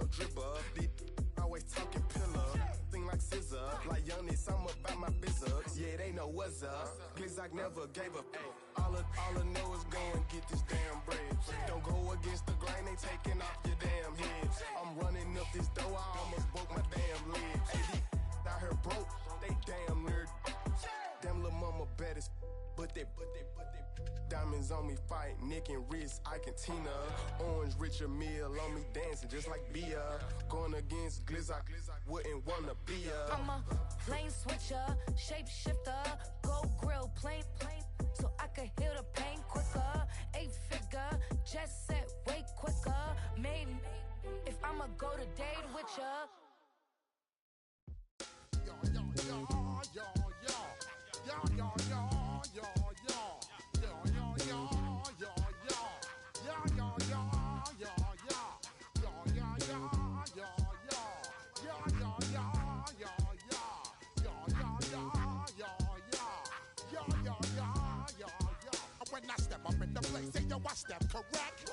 no dripper. Always talking pillar. Thing like scissor. Like Youngest, I'm about my business. Yeah, they know what's up. Glizzock never gave up. All I know is go and get this damn bread. Don't go against the grain, they taking off your damn head. I'm running up this door, I almost broke my damn leg. Hey, these out here broke, they damn nerd. Damn little mama bad as but they diamonds on me fight, Nick and wrist, Ike and Tina. Orange Richard Mill on me dancing just like Bia. Going against Glizzock, wouldn't wanna be a. I'm a lane switcher, shapeshifter, go grill, plain, so I can heal the pain quicker. 8-figure, jet set way quicker. Maybe if I'ma go to date with ya. When I step up in the place, say yo, I step correct.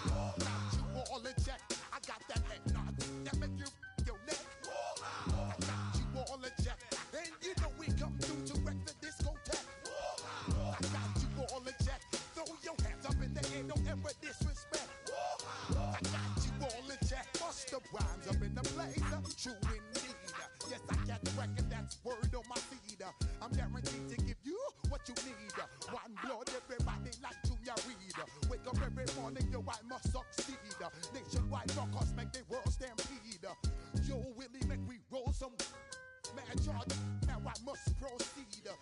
Got you all in check. I got that head nod that make you your neck. I got you all in check, and you know we come through to wreck the discotheque. I got you all in check. Throw your hands up in the air, don't ever disrespect. I got you all in check. Bust the rhymes up in the place, true indeed. Yes, I got the record, that's word on my feed. I'm guaranteed to give you what you need. One blood, everybody like Junior Reed. Wake up every morning, yo, I must succeed. Nationwide rockers make the world stampede. Yo, Willie, make we roll some mad charge. Now I must proceed. Yo,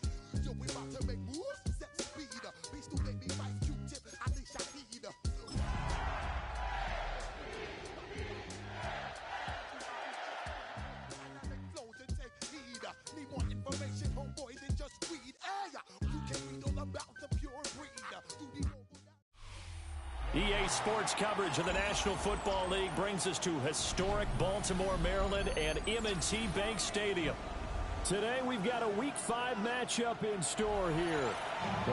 we about to make moves, set speed. Beast to baby, fight Q-tip, Ali Shahid. Need more information, homeboy, than just read. Hey, you can read all about the pure breed. EA Sports coverage of the National Football League brings us to historic Baltimore, Maryland, and M&T Bank Stadium. Today, we've got a Week 5 matchup in store here,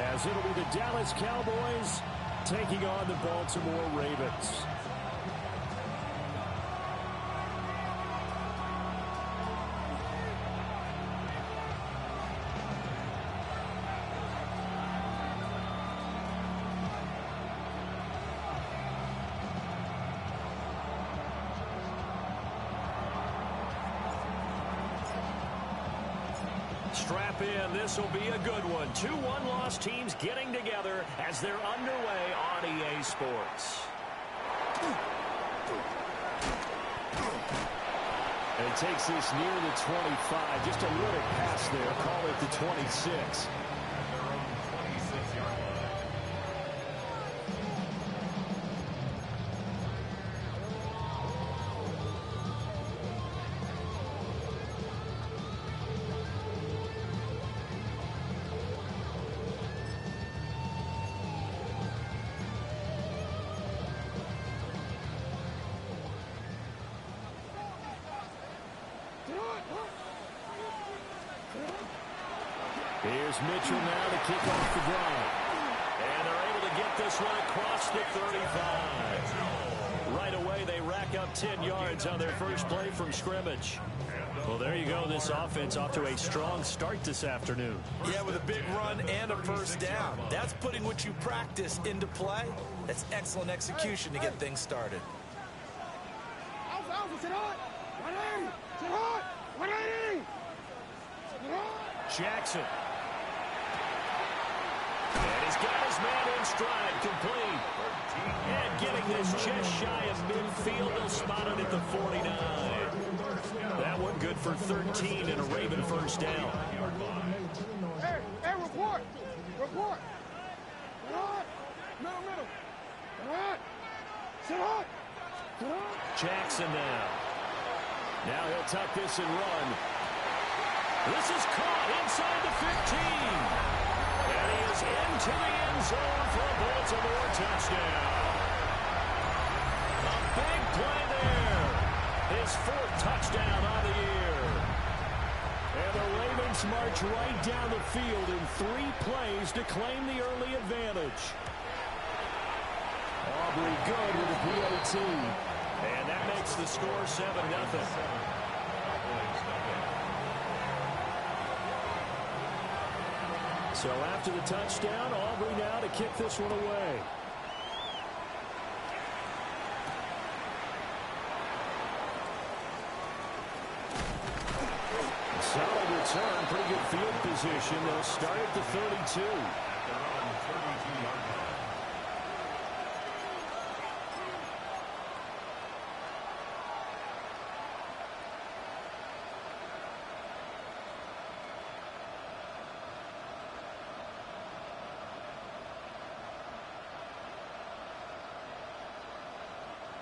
as it'll be the Dallas Cowboys taking on the Baltimore Ravens. Strap in, this will be a good one. 2 one-loss teams getting together as they're underway on EA Sports. And he takes this near the 25, just a little pass there, call it the 26. Here's Mitchell now to kick off the drive. And they're able to get this one across the 35. Right away, they rack up 10 yards on their first play from scrimmage. Well, there you go. This offense off to a strong start this afternoon. Yeah, with a big run and a first down. That's putting what you practice into play. That's excellent execution to get things started. Jackson. And he's got his man in stride, complete. And getting this just shy of midfield, they'll spot it at the 49. That one good for 13 and a Raven first down. Hey, report. Middle. Sit on. Jackson now. Now he'll tuck this and run. This is caught inside the 15. And he is into the end zone for a Baltimore touchdown. A big play there. His 4th touchdown on the year. And the Ravens march right down the field in 3 plays to claim the early advantage. Aubrey good with a PAT. And that makes the score 7-0. So after the touchdown, Aubrey now to kick this one away. Solid return, pretty good field position. They'll start at the 32.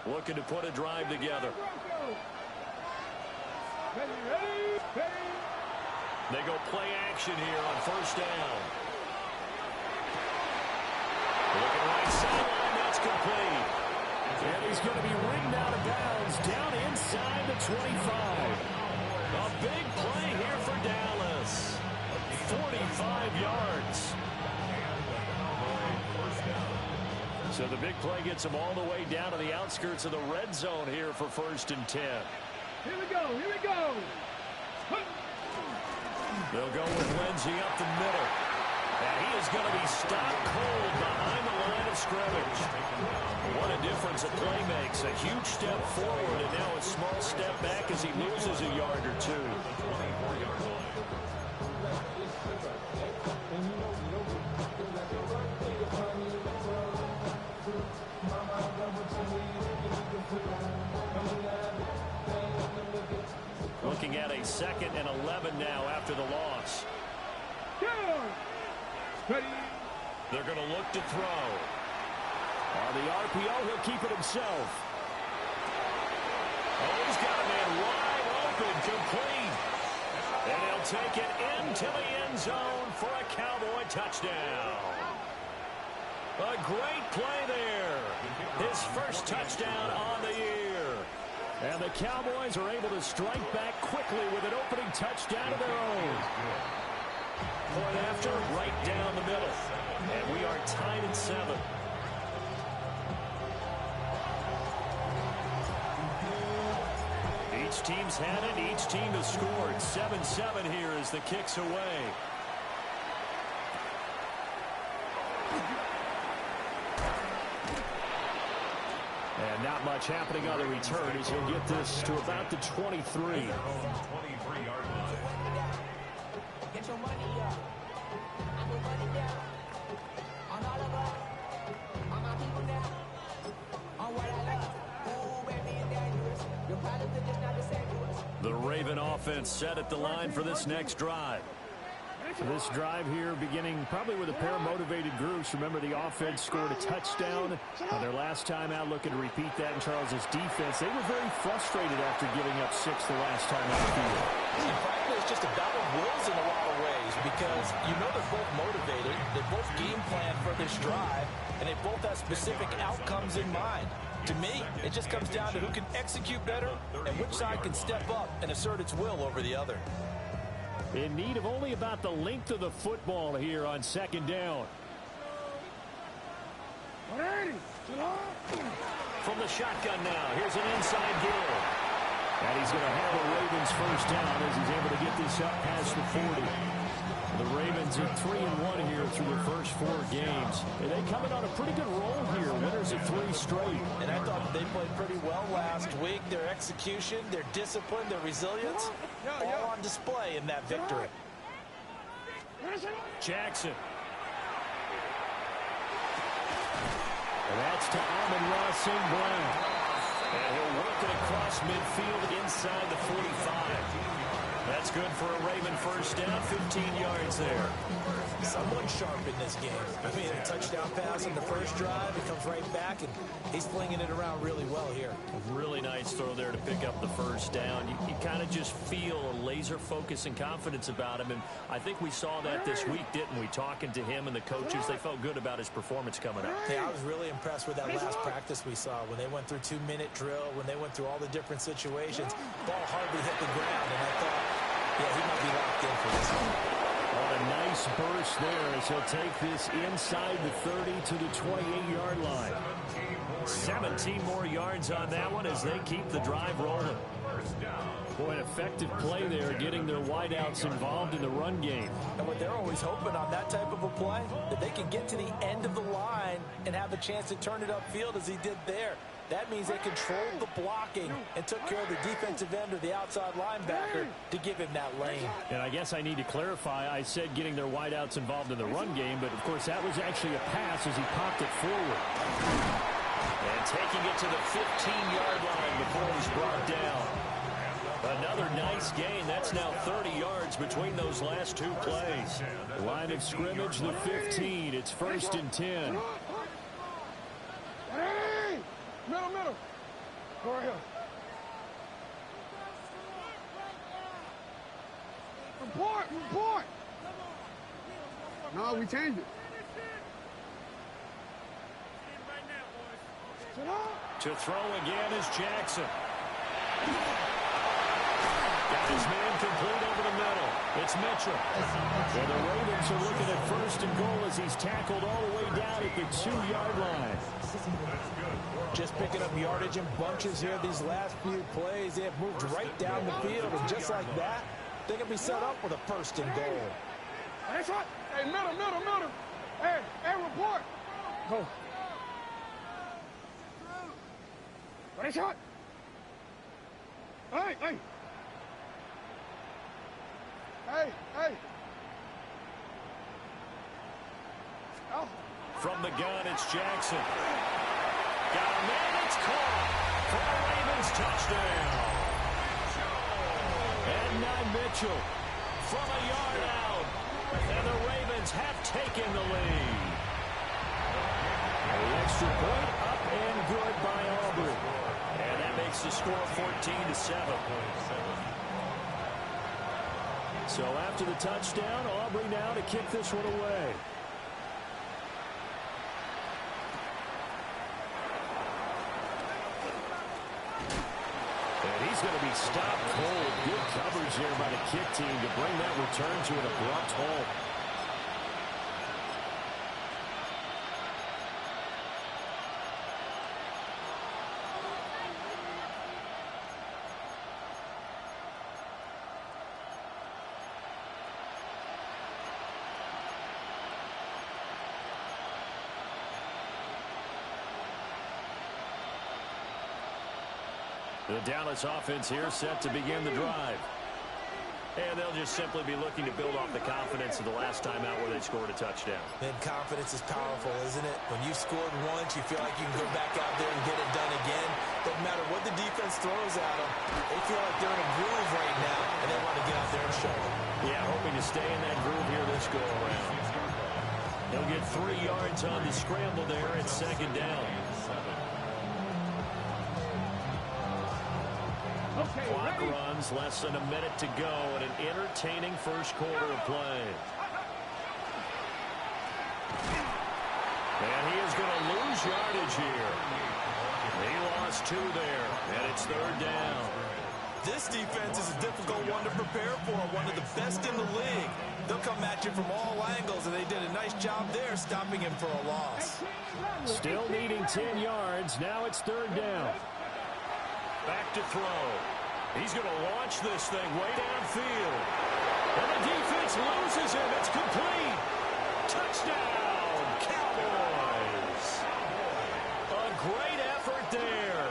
Looking to put a drive together. They go play action here on first down. Looking right sideline, that's complete. And he's going to be ridden out of bounds down inside the 25. A big play here for Dallas. 45 yards. So the big play gets them all the way down to the outskirts of the red zone here for 1st and 10. Here we go, here we go. They'll go with Lindsey up the middle. And he is going to be stopped cold behind the line of scrimmage. What a difference a play makes. A huge step forward and now a small step back as he loses a yard or two. Looking at a 2nd and 11 now after the loss. They're going to look to throw. On the RPO, he'll keep it himself. Oh, he's got a man wide open, complete. And he'll take it into the end zone for a Cowboy touchdown. A great play there. His first touchdown on the year. And the Cowboys are able to strike back quickly with an opening touchdown of their own. Point after, right down the middle. And we are tied at 7. Each team's had it. Each team has scored. 7-7 here as the kick's away. And not much happening on the return as he'll get this to about the 23. Get your money up. I put money down. On all of us. On my people now. On what I like. Ooh, baby, it's dangerous. Your problems are just not the same to us. The Raven offense set at the line for this next drive. So this drive here beginning probably with a pair of motivated groups. Remember, the offense scored a touchdown their last time out, looking to repeat that in Charles's defense. They were very frustrated after giving up 6 the last time out the field. And frankly, it's just a battle of wills in a lot of ways because you know they're both motivated. They both game plan for this drive, and they both have specific outcomes in mind. To me, it just comes down to who can execute better and which side can step up and assert its will over the other. In need of only about the length of the football here on 2nd down. From the shotgun now, here's an inside gill. And he's going to have a Ravens first down as he's able to get this up past the 40. The Ravens are 3-1 here through their first 4 games. And they come in on a pretty good roll here. Winners of 3 straight. And I thought they played pretty well last week. Their execution, their discipline, their resilience, all on display in that victory. Jackson. And that's to Amon-Ra St. Brown. And he'll work it across midfield inside the 45. That's good for a Raven first down, 15 yards there. Someone sharp in this game. I mean, a touchdown pass on the first drive. He comes right back, and he's flinging it around really well here. A really nice throw there to pick up the first down. You kind of just feel a laser focus and confidence about him, and I think we saw that this week, didn't we? Talking to him and the coaches, they felt good about his performance coming up. Yeah, I was really impressed with that last practice we saw when they went through 2-minute drill, when they went through all the different situations. Ball hardly hit the ground, and I thought, yeah, he might be locked in for this one. On a nice nice burst there as he'll take this inside the 30 to the 28-yard line. 17 more yards on that one as they keep the drive rolling. Boy, an effective play there, getting their wideouts involved in the run game. And what they're always hoping on that type of a play, that they can get to the end of the line and have a chance to turn it upfield as he did there. That means they controlled the blocking and took care of the defensive end or the outside linebacker to give him that lane. And I guess I need to clarify, I said getting their wideouts involved in the run game, but of course that was actually a pass as he popped it forward. And taking it to the 15-yard line before he's brought down. Another nice gain. That's now 30 yards between those last two plays. Line of scrimmage, the 15. It's 1st and 10. Hey! Middle. Go right here. Report. No, we changed it. To throw again is Jackson. Got his man complete over the middle. It's Mitchell. And the Ravens are looking at 1st and goal as he's tackled all the way down at the 2-yard line. Just picking up yardage in bunches here these last few plays. They have moved right down the field, and just like that, they can be set up with a 1st and goal. That's right. Hey, middle. Hey, report. Go. That's right. Hey. Oh. From the gun, it's Jackson. Got a man, it's caught for a Ravens touchdown. And now Mitchell from a yard out. And the Ravens have taken the lead. The extra point up and good by Aubrey. And that makes the score 14-7. So after the touchdown, Aubrey now to kick this one away. And he's going to be stopped cold. Good coverage there by the kick team to bring that return to an abrupt halt. The Dallas offense here set to begin the drive. And they'll just simply be looking to build off the confidence of the last time out where they scored a touchdown. And confidence is powerful, isn't it? When you scored once, you feel like you can go back out there and get it done again. Doesn't matter what the defense throws at them. They feel like they're in a groove right now, and they want to get out there and show it. Yeah, hoping to stay in that groove here this go-around. They'll get 3 yards on the scramble there at 2nd down. Clock runs, less than a minute to go, and an entertaining first quarter of play. And he is going to lose yardage here. He lost 2 there, and it's 3rd down. This defense is a difficult one to prepare for, one of the best in the league. They'll come at you from all angles, and they did a nice job there stopping him for a loss. Still needing 10 yards. Now it's 3rd down. Back to throw. He's going to launch this thing way downfield. And the defense loses him. It's complete. Touchdown, Cowboys. A great effort there.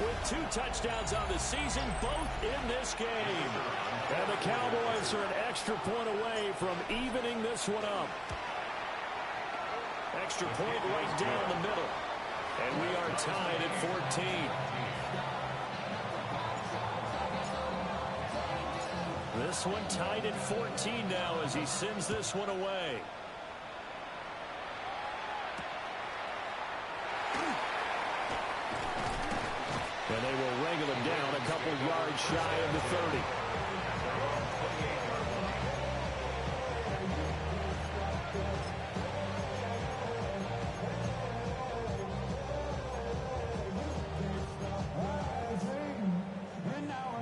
With 2 touchdowns on the season, both in this game. And the Cowboys are an extra point away from evening this one up. Extra point right down the middle. And we are tied at 14. This one tied at 14 now as he sends this one away. And they will wrangle him down a couple yards shy of the 30.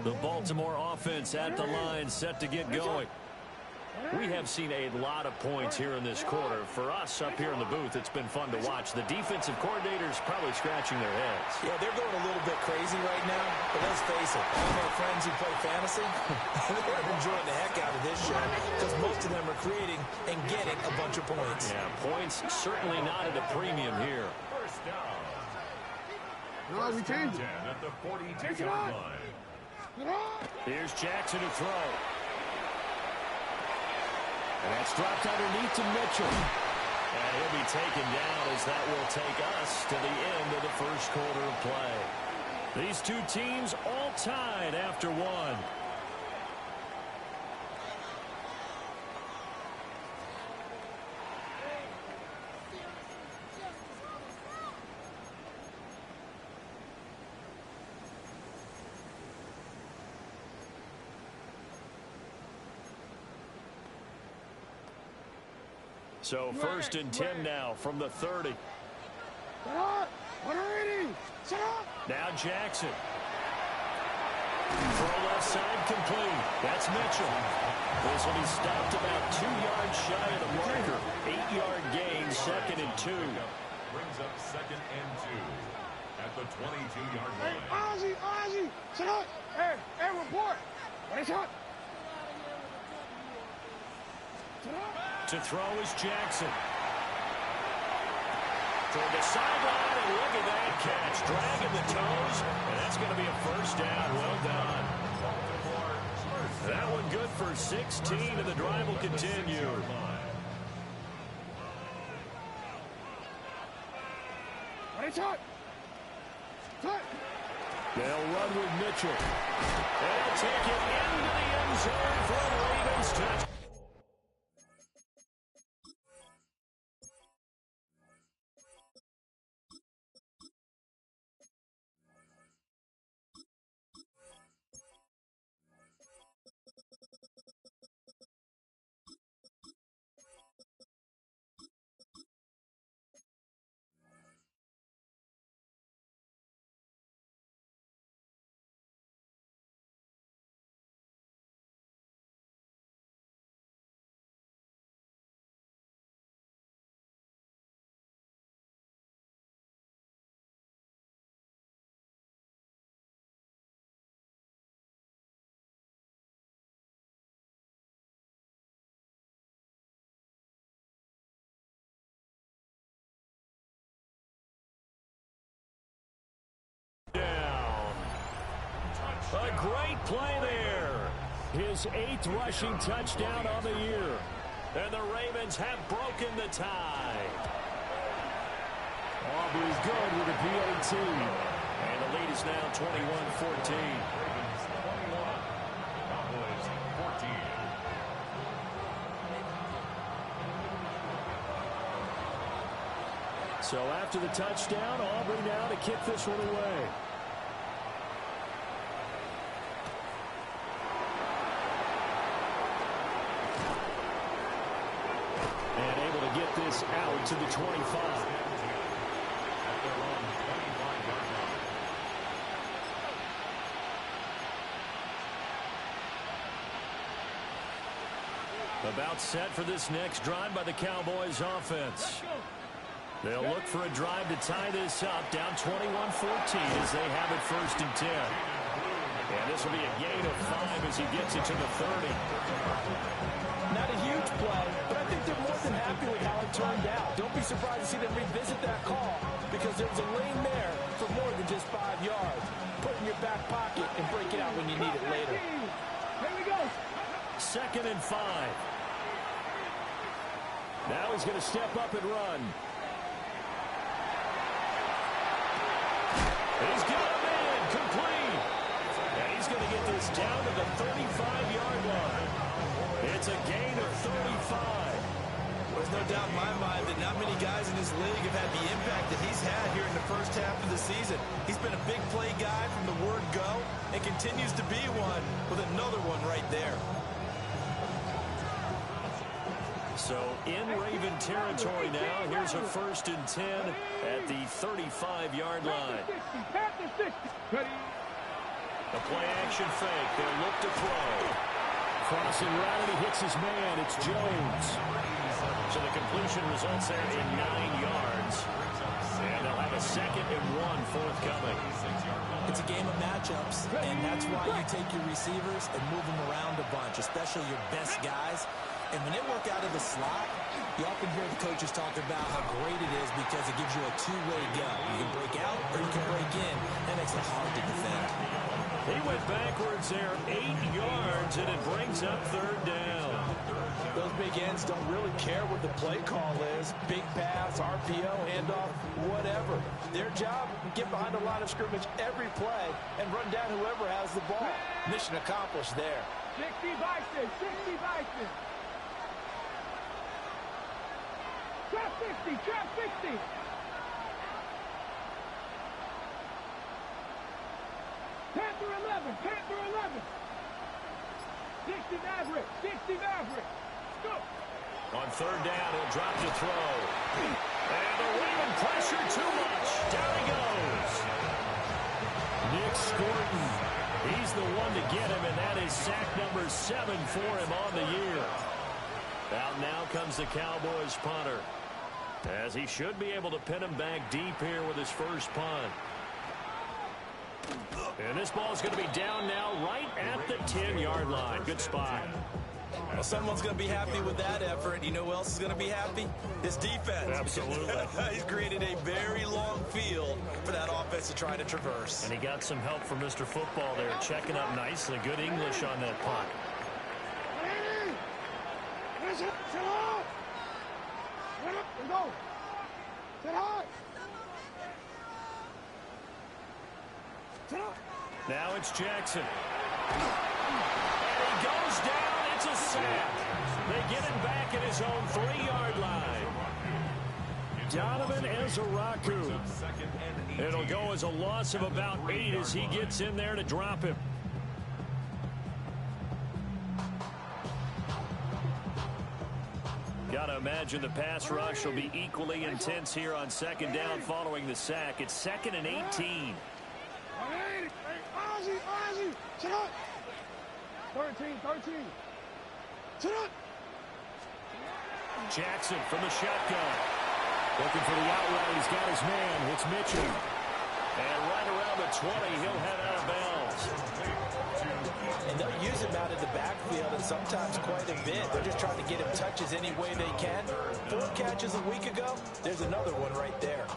The Baltimore offense at the line, set to get going. We have seen a lot of points here in this quarter. For us up here in the booth, it's been fun to watch. The defensive coordinators probably scratching their heads. Yeah, they're going a little bit crazy right now, but let's face it, all of our friends who play fantasy, they're enjoying the heck out of this show because most of them are creating and getting a bunch of points. Yeah, points certainly not at a premium here. First down. No, we changed it. At the 42-yard line. Here's Jackson to throw. And that's dropped underneath to Mitchell. And he'll be taken down as that will take us to the end of the first quarter of play. These two teams all tied after one. So first and 10 now from the 30. Now Jackson. Throw left side complete. That's Mitchell. This will be stopped about 2 yards shy of the marker. 8-yard gain, second and 2. Brings up second and 2 at the 22-yard line. Ozzy, sit up. Hey, report. What is up? To throw is Jackson. Toward the sideline, and look at that catch. Dragging the toes, and that's going to be a first down. Well done. That one good for 16, and the drive will continue. What is up? They'll run with Mitchell. They'll take it into the end zone for a Ravens touchdown. A great play there. His 8th rushing touchdown on the year. And the Ravens have broken the tie. Auburn's good with a PAT. And the lead is now 21-14. Ravens 21, Cowboys 14. So after the touchdown, Aubrey now to kick this one away. And able to get this out to the 25. About set for this next drive by the Cowboys offense. They'll look for a drive to tie this up, down 21-14 as they have it first and 10. And this will be a gain of 5 as he gets it to the 30. Not a huge play, but I think they're more than happy with how it turned out. Don't be surprised to see them revisit that call because there was a lane there for more than just 5 yards. Put it in your back pocket and break it out when you need it later. Here we go. Second and 5. Now he's going to step up and run. He's got him in, complete. And he's going to get this down to the 35-yard line. It's a gain of 35. There's no doubt in my mind that not many guys in this league have had the impact that he's had here in the first half of the season. He's been a big play guy from the word go and continues to be one with another one right there. So in Raven territory now, here's a first and 10 at the 35-yard line. The play action fake. They'll look to throw. Crossing right, and he hits his man. It's Jones. So the completion results there in 9 yards. And they'll have a 2nd and 1 forthcoming. It's a game of matchups, and that's why you take your receivers and move them around a bunch, especially your best guys. And when they work out of the slot, you often hear the coaches talk about how great it is because it gives you a two-way go. You can break out or you can break in. That makes it hard to defend. He went backwards there 8 yards, and it brings up 3rd down. Those big ends don't really care what the play call is. Big pass, RPO, handoff, whatever. Their job, get behind the line of scrimmage every play and run down whoever has the ball. Mission accomplished there. 60 Vikings, 60 Vikings. Trap 60, trap 60. Panther 11, Panther 11. 60 Maverick, 60 Maverick. Go. On 3rd down, he'll drop to throw. And the Raven pressure too much. Down he goes. Nick Scorton. He's the one to get him, and that is sack number 7 for him on the year. Out now comes the Cowboys punter, as he should be able to pin him back deep here with his first punt. And this ball is going to be down now right at the 10-yard line. Good spot. Well, someone's going to be happy with that effort. You know who else is going to be happy? His defense. Absolutely. He's created a very long field for that offense to try to traverse. And he got some help from Mr. Football there, checking up nicely. Good English on that punt. Sit high. Get up and go. Sit high. Sit up. Now it's Jackson. And he goes down. It's a sack. They get him back at his own 3-yard line. Donovan Ezeraku. It'll go as a loss of about 8 as he gets in there to drop him. Got to imagine the pass rush will be equally intense here on 2nd down following the sack. It's 2nd and 18. Ozzy, sit up. 13. Sit up. Jackson from the shotgun. Looking for the outright. He's got his man. It's Mitchell. And right around the 20, he'll head out of bounds. And they'll use him out of the backfield, and sometimes quite a bit. They're just trying to get him touches any way they can. 4 catches a week ago. There's another one right there.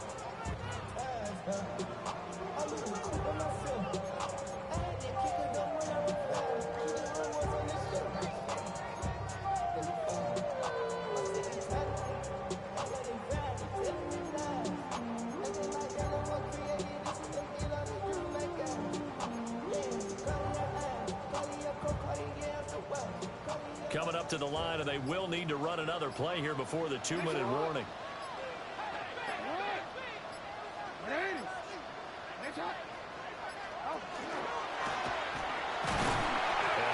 Coming up to the line, and they will need to run another play here before the 2-minute warning. And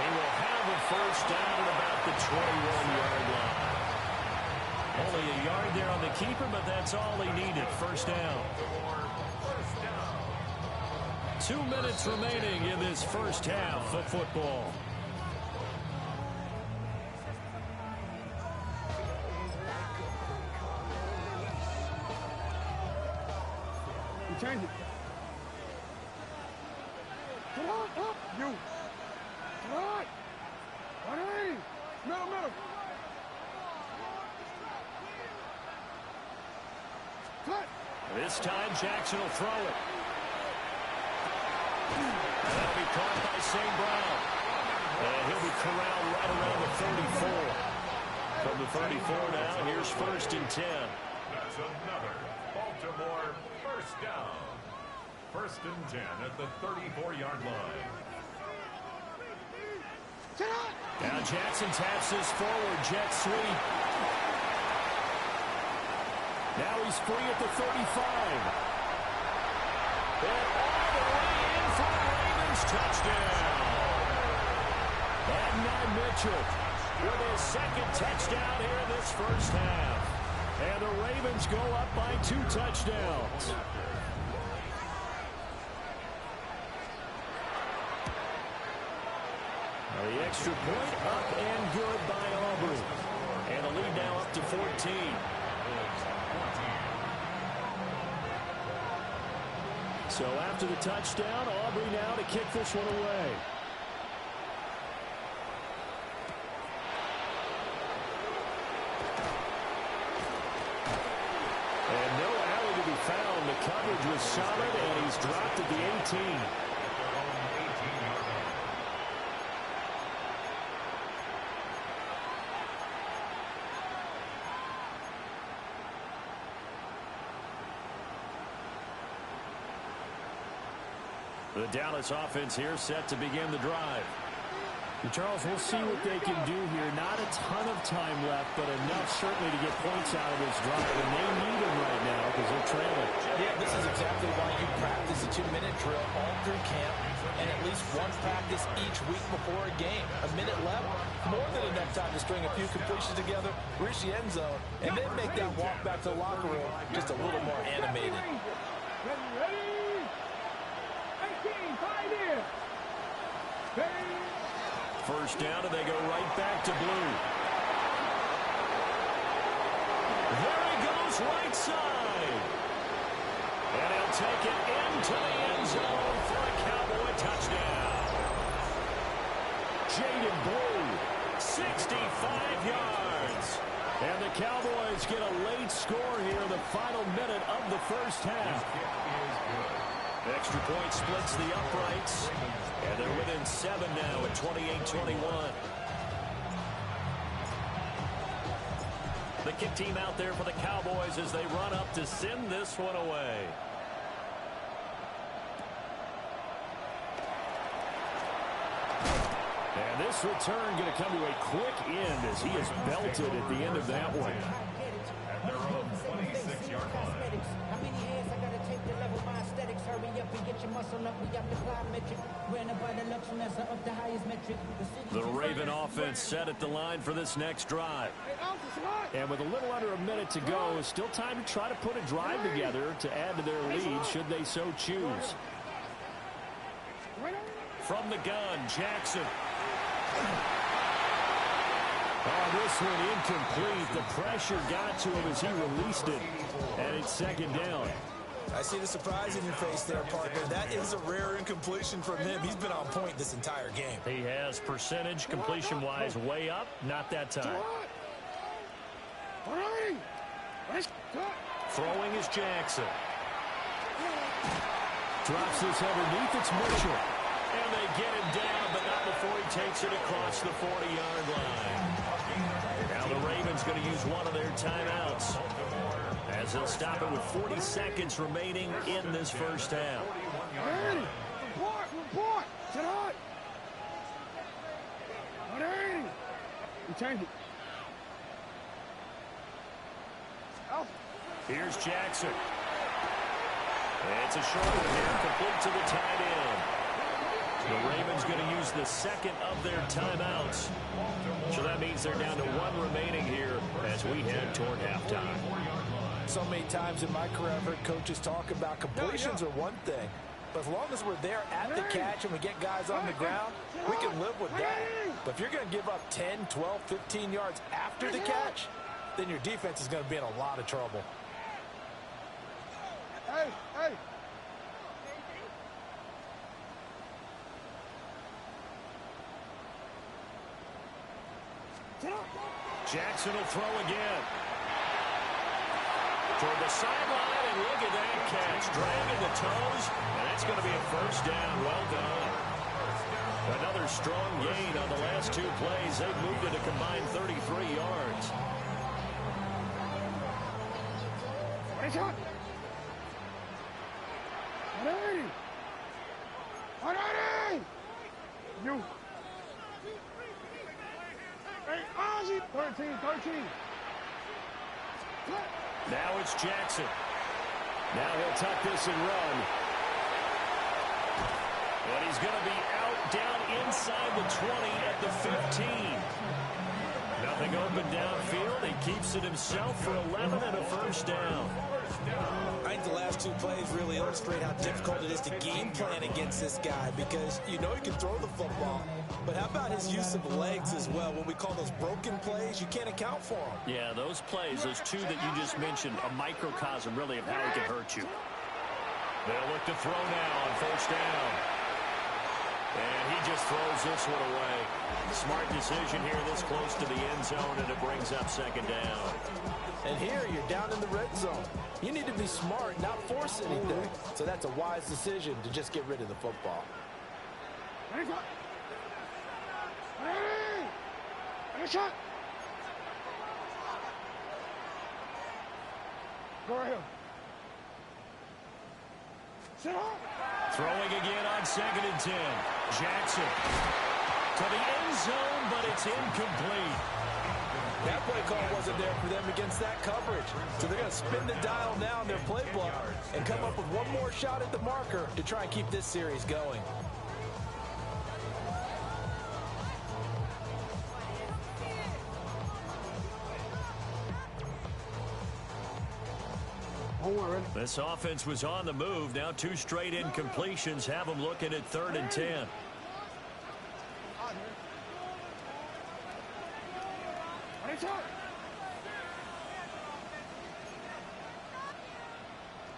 he will have a first down at about the 21-yard line. Only a yard there on the keeper, but that's all he needed. First down. 2 minutes remaining in this first half of football. Change it. Come on, up, you. Come on. 180. Middle. Cut. This time, Jackson will throw it. That'll be caught by St. Brown. And he'll be corralled right around the 34. From the 34 now, here's 1st and 10. That's another Baltimore first down. 1st and 10 at the 34-yard line. Now Jackson taps this forward jet sweep. Now he's free at the 35. And all the way in for the Ravens touchdown. Adnan Mitchell With his 2nd touchdown here in this first half. And the Ravens go up by 2 touchdowns. The extra point up and good by Aubrey. And the lead now up to 14. So after the touchdown, Aubrey now to kick this one away. And no alley to be found. The coverage was solid, and he's dropped at the 18. The Dallas offense here set to begin the drive. And Charles, we'll see what they can do here. Not a ton of time left, but enough certainly to get points out of this drive. And they need them right now because they're trailing. Yeah, this is exactly why you practice a 2-minute drill all through camp and at least one practice each week before a game. A minute left, more than enough time to string a few completions together, reach the end zone, and then make that walk back to the locker room just a little more animated. Ready? 18, 5 here. First down, and they go right back to blue. There he goes, right side. And he'll take it into the end zone for a Cowboy touchdown. Jaden Blue, 65 yards. And the Cowboys get a late score here in the final minute of the first half. Extra point splits the uprights, and they're within 7 now at 28-21. The kick team out there for the Cowboys as they run up to send this one away. And this return going to come to a quick end as he is belted at the end of that one. At their own 26-yard line. How many hands I gotta take to level my aesthetics? Hurry up and get your muscle up. We got the plyometric. Ran by the luxury that's up the highest metric. The Raven offense set at the line for this next drive. And with a little under a minute to go, it's still time to try to put a drive together to add to their lead should they so choose. From the gun, Jackson. Oh, this one incomplete. The pressure got to him as he released it. And it's second down. I see the surprise in your face there, partner. That is a rare incompletion from him. He's been on point this entire game. He has percentage completion-wise way up. Not that time. Throwing is Jackson. Drops this underneath. It's Mitchell. And they get him down, but not before he takes it across the 40-yard line. Now the Ravens going to use one of their timeouts as they'll stop it with 40 seconds remaining in this first half. Report! Sit hot! You change it. Here's Jackson. It's a short one here, complete to the tight end. The Ravens going to use the second of their timeouts. So that means they're down to one remaining here as we head toward halftime. So many times in my career, I've heard coaches talk about completions are one thing. But as long as we're there at the catch and we get guys on the ground, we can live with that. But if you're going to give up 10, 12, 15 yards after the catch, then your defense is going to be in a lot of trouble. Hey! Jackson will throw again. Toward the sideline, and look at that catch. Dragging the toes, and that's going to be a first down. Well done. Another strong gain on the last two plays. They've moved it a combined 33 yards. You. Hey, Ozzy! 13. Now it's Jackson. Now he'll tuck this and run. And he's going to be out down inside the 20 at the 15. Nothing open downfield. He keeps it himself for 11 and a first down. I think the last two plays really illustrate how difficult it is to game plan against this guy because you know he can throw the football. But how about his use of legs as well? When we call those broken plays, you can't account for them. Yeah, those plays, those two that you just mentioned, a microcosm really of how he can hurt you. They'll look to throw now on first down. And he just throws this one away. Smart decision here this close to the end zone, and it brings up second down. And here you're down in the red zone. You need to be smart, not force anything. So that's a wise decision to just get rid of the football. Go right here. Throwing again on 2nd and 10. Jackson to the end zone, but it's incomplete. That play call wasn't there for them against that coverage. So they're going to spin the dial now in their playbook and come up with one more shot at the marker to try and keep this series going. This offense was on the move. Now 2 straight incompletions have them looking at 3rd and 10.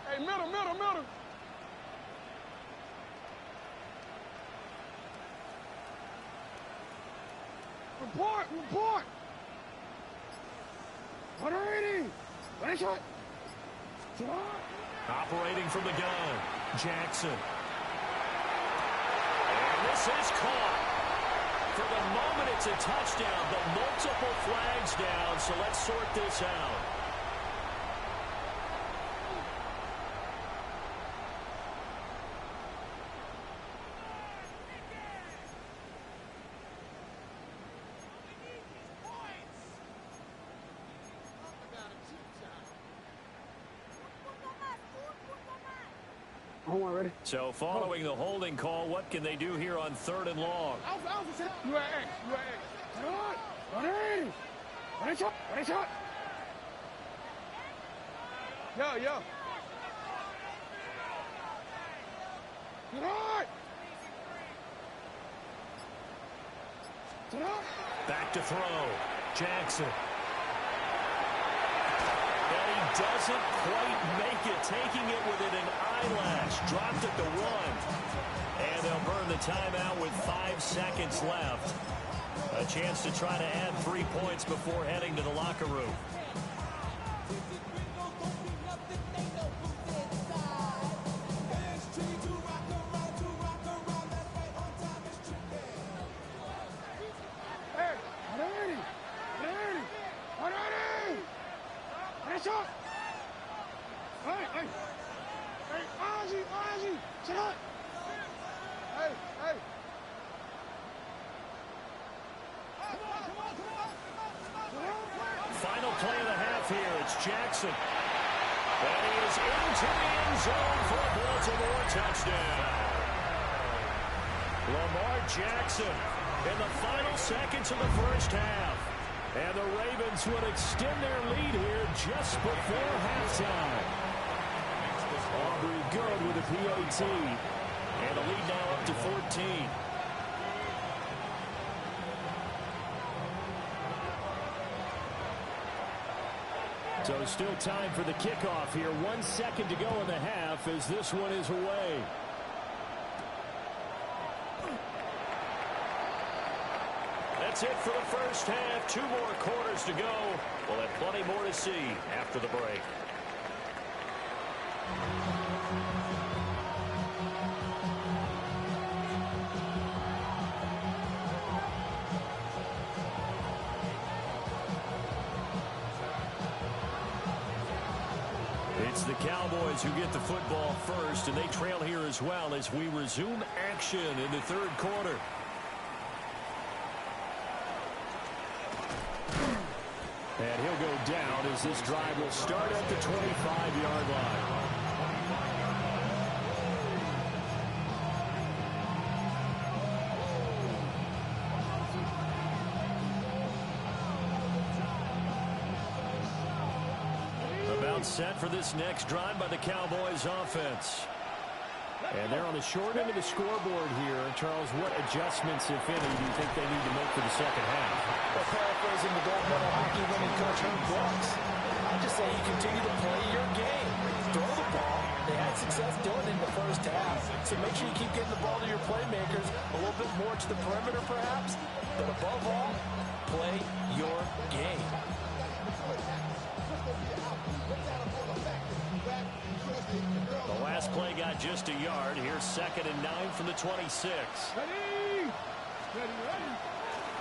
Hey, middle. Report. 180. Ready, shot. Operating from the gun, Jackson. And this is caught. For the moment, it's a touchdown, but multiple flags down, so let's sort this out. Ready? So following the holding call, what can they do here on 3rd and long? Ready, shot. Yo. Back to throw. Jackson. And he doesn't quite make it, taking it within an eyelash. Dropped at the 1. And they'll burn the timeout with 5 seconds left. A chance to try to add 3 points before heading to the locker room. Final play of the half here. It's Jackson. And he is into the end zone for a Baltimore touchdown. Lamar Jackson in the final seconds of the first half. And the Ravens would extend their lead here just before halftime. Aubrey good with a PAT. And the lead now up to 14. So still time for the kickoff here. 1 second to go in the half as this one is away. That's it for the first half. 2 more quarters to go. We'll have plenty more to see after the break. It's the Cowboys who get the football first, and they trail here as well as we resume action in the 3rd quarter. And he'll go down as this drive will start at the 25-yard line. About set for this next drive by the Cowboys offense. And they're on the short end of the scoreboard here. Charles, what adjustments, if any, do you think they need to make for the second half? Well, paraphrasing the gold medal hockey winning coach Herb Brooks, I just say you continue to play your game. Throw the ball. They had success doing it in the first half. So make sure you keep getting the ball to your playmakers, a little bit more to the perimeter perhaps. But above all, play your game. The last play got just a yard. Here's 2nd and 9 from the 26.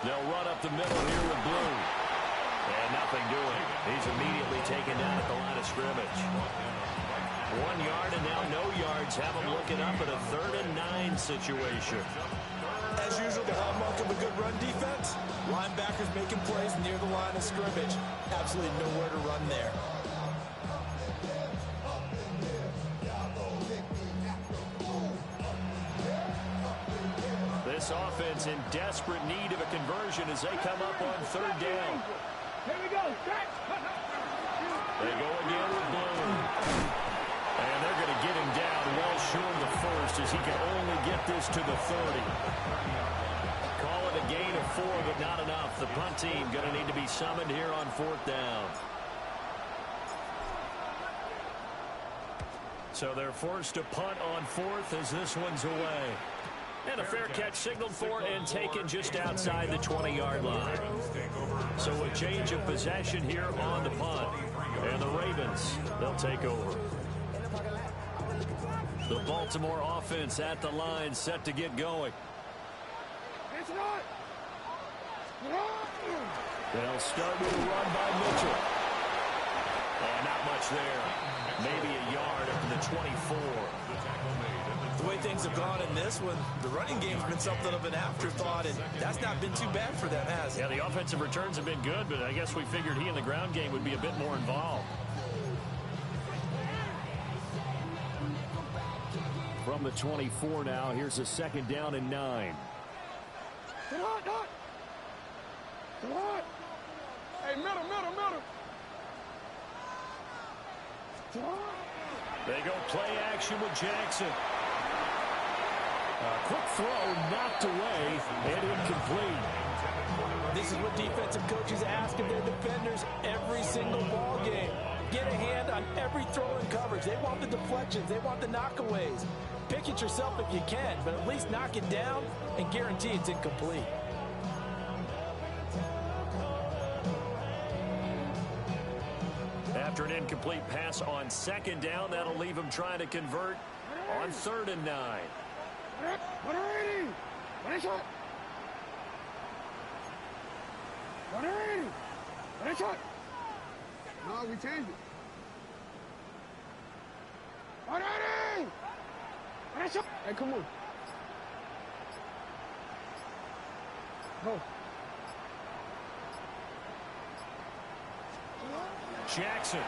They'll run up the middle here with Blue. And nothing doing. He's immediately taken down at the line of scrimmage. 1 yard and now no yards. Have him looking up at a 3rd and 9 situation. As usual, the hallmark of a good run defense. Linebackers making plays near the line of scrimmage. Absolutely nowhere to run there. This offense in desperate need of a conversion as they come up on 3rd down. Here we go. They go again with Blue. And they're going to get him down well short of the first as he can only get this to the 30. Call it a gain of 4, but not enough. The punt team going to need to be summoned here on 4th down. So they're forced to punt on 4th as this one's away. And a fair catch signaled for and taken just outside the 20-yard line. So a change of possession here on the punt. And the Ravens, they'll take over. The Baltimore offense at the line, set to get going. They'll start with a run by Mitchell. And not much there. Maybe a yard up to the 24. The way things have gone in this one, the running game's been something of an afterthought, and that's not been too bad for them, has it? Yeah, the offensive returns have been good, but I guess we figured he in the ground game would be a bit more involved. From the 24 now, here's a 2nd down and 9. Come on, Doc. Come on. Hey, middle. Come on. They go play action with Jackson. A quick throw knocked away and incomplete. This is what defensive coaches ask of their defenders every single ball game. Get a hand on every throw in coverage. They want the deflections. They want the knockaways. Pick it yourself if you can, but at least knock it down and guarantee it's incomplete. After an incomplete pass on 2nd down, that'll leave him trying to convert on 3rd and 9. No, we changed it. Hey, come on. Go. Jackson.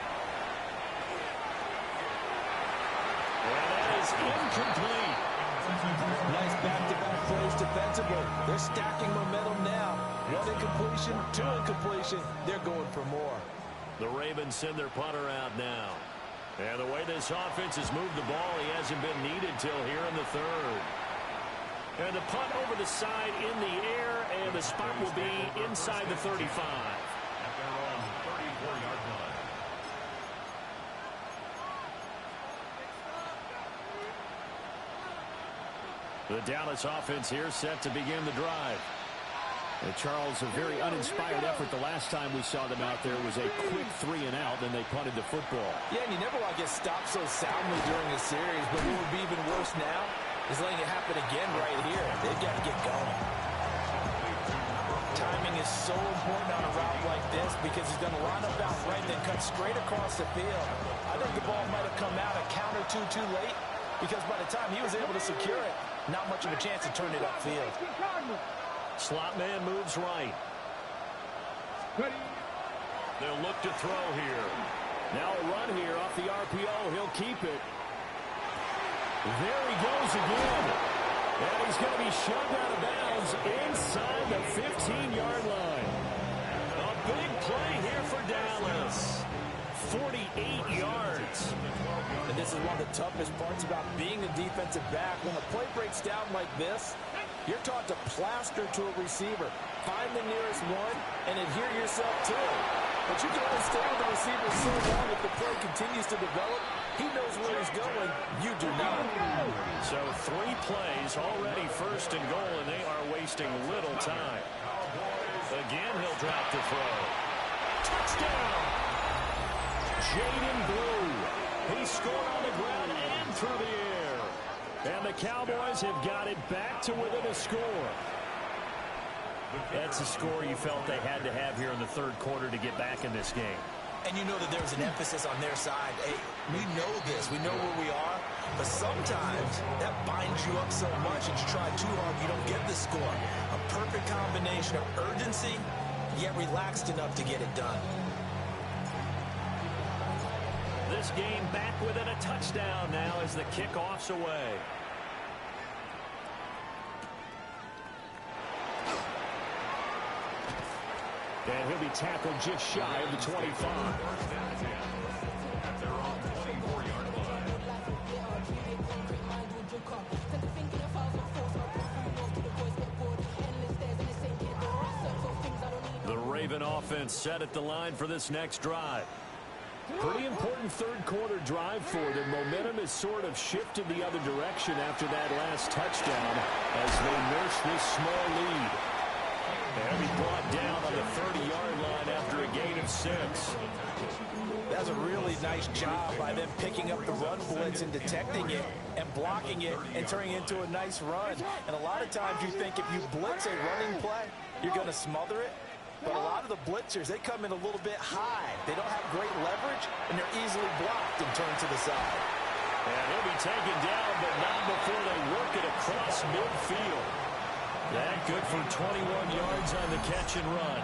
Well, that is incomplete. Nice back-to-back plays defensively. They're stacking momentum now. 1 incompletion, 2 incompletion. They're going for more. The Ravens send their punter out now. And the way this offense has moved the ball, he hasn't been needed till here in the 3rd. And the punt over the side in the air, and the spot will be inside the 35. At their own 34-yard line. The Dallas offense here set to begin the drive. And Charles, a very uninspired effort the last time we saw them out there was a quick 3 and out, then they punted the football. Yeah, and you never want to get stopped so soundly during a series, but what would be even worse now is letting it happen again right here. They've got to get going. Timing is so important on a route like this because he's going to line up out right and then cut straight across the field. I think the ball might have come out a count or two too late because by the time he was able to secure it, not much of a chance to turn it upfield. Slot man moves right. They'll look to throw here. Now a run here off the RPO. He'll keep it. There he goes again. And he's going to be shoved out of bounds inside the 15-yard line. A big play here for Dallas. 48 yards. And this is one of the toughest parts about being a defensive back. When a play breaks down like this, you're taught to plaster to a receiver. Find the nearest one and adhere yourself to it. But you can only stay on the receiver so long if the play continues to develop. He knows where he's going. You do not. So 3 plays already first and goal, and they are wasting little time. Again, he'll drop the throw. Touchdown! Jaden Blue. He scored on the ground and through the air. And the Cowboys have got it back to within a score. That's a score you felt they had to have here in the third quarter to get back in this game. And you know that there was an emphasis on their side. Hey, we know this. We know where we are. But sometimes that binds you up so much and you try too hard, you don't get the score. A perfect combination of urgency, yet relaxed enough to get it done. This game back within a touchdown now as the kickoff's away. And he'll be tackled just shy of the 25. The Raven offense set at the line for this next drive. Pretty important third quarter drive for them. Momentum has sort of shifted the other direction after that last touchdown as they nurse this small lead. And he brought down on the 30-yard line after a gain of 6. That's a really nice job by them picking up the run blitz and detecting it and blocking it and turning it into a nice run. And a lot of times you think if you blitz a running play, you're going to smother it. But a lot of the blitzers, they come in a little bit high. They don't have great leverage, and they're easily blocked and turned to the side. And he'll be taken down, but not before they work it across midfield. That good for 21 yards on the catch and run.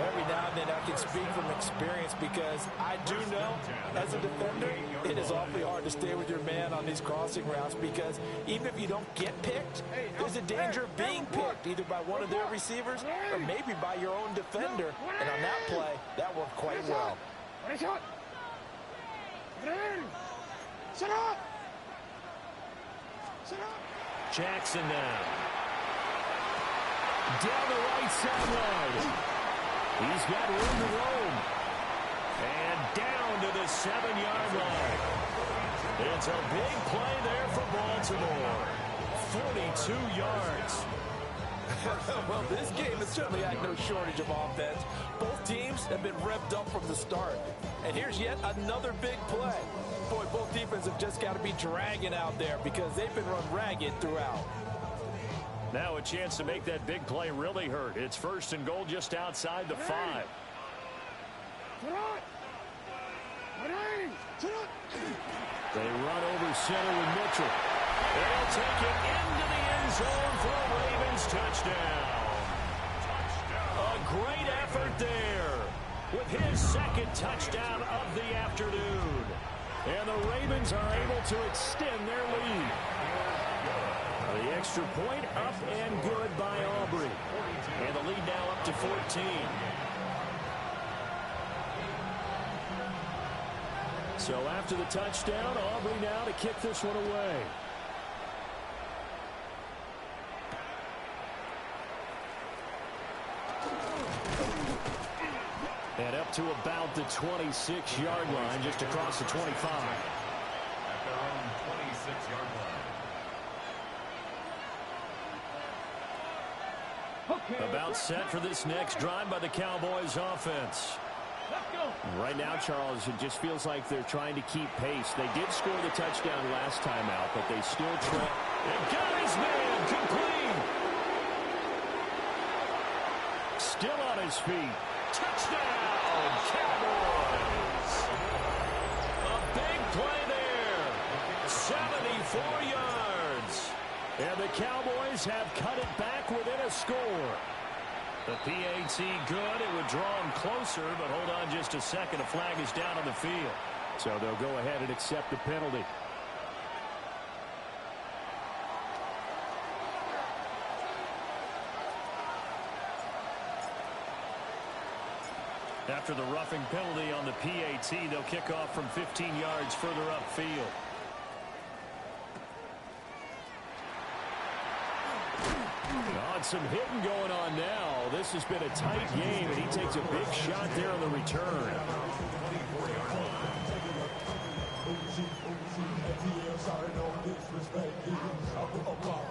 Every now and then I can speak from experience because I do know as a defender it is awfully hard to stay with your man on these crossing routes because even if you don't get picked, there's a danger of being picked either by one of their receivers or maybe by your own defender. And on that play, that worked quite well. Jackson now. Down the right sideline. He's got room to roam. And down to the 7-yard line. It's a big play there for Baltimore. 42 yards. Well, this game has certainly had no shortage of offense. Both teams have been revved up from the start. And here's yet another big play. Boy, both defenses have just got to be dragging out there because they've been run ragged throughout. Now a chance to make that big play really hurt. It's first and goal just outside the 5. They run over center with Mitchell. They'll take it into the end zone for a Ravens touchdown. A great effort there with his second touchdown of the afternoon. And the Ravens are able to extend their lead. The extra point up and good by Aubrey. And the lead now up to 14. So after the touchdown, Aubrey now to kick this one away. And up to about the 26-yard line, just across the 25. At their own 26-yard line. About set for this next drive by the Cowboys offense. Right now, Charles, it just feels like they're trying to keep pace. They did score the touchdown last time out, but they still try. They got his man complete. Still on his feet. Touchdown, Cowboys. A big play there. 74 yards. And the Cowboys have cut it back within a score. The PAT good. It would draw them closer, but hold on just a second. A flag is down on the field. So they'll go ahead and accept the penalty. After the roughing penalty on the PAT, they'll kick off from 15 yards further upfield. Oh, some hitting going on now. This has been a tight game, and he takes a big shot there on the return.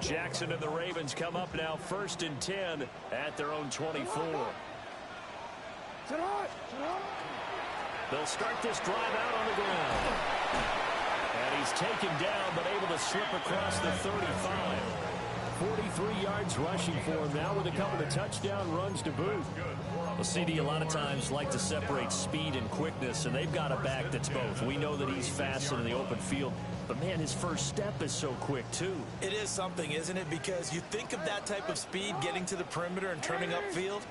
Jackson and the Ravens come up now 1st and 10 at their own 24. They'll start this drive out on the ground. And he's taken down, but able to slip across the 35. 43 yards rushing for him now with a couple of touchdown runs to boot. Well, CD a lot of times like to separate speed and quickness, and they've got a back that's both. We know that he's fast in the open field, but, man, his first step is so quick, too. It is something, isn't it? Because you think of that type of speed getting to the perimeter and turning upfield,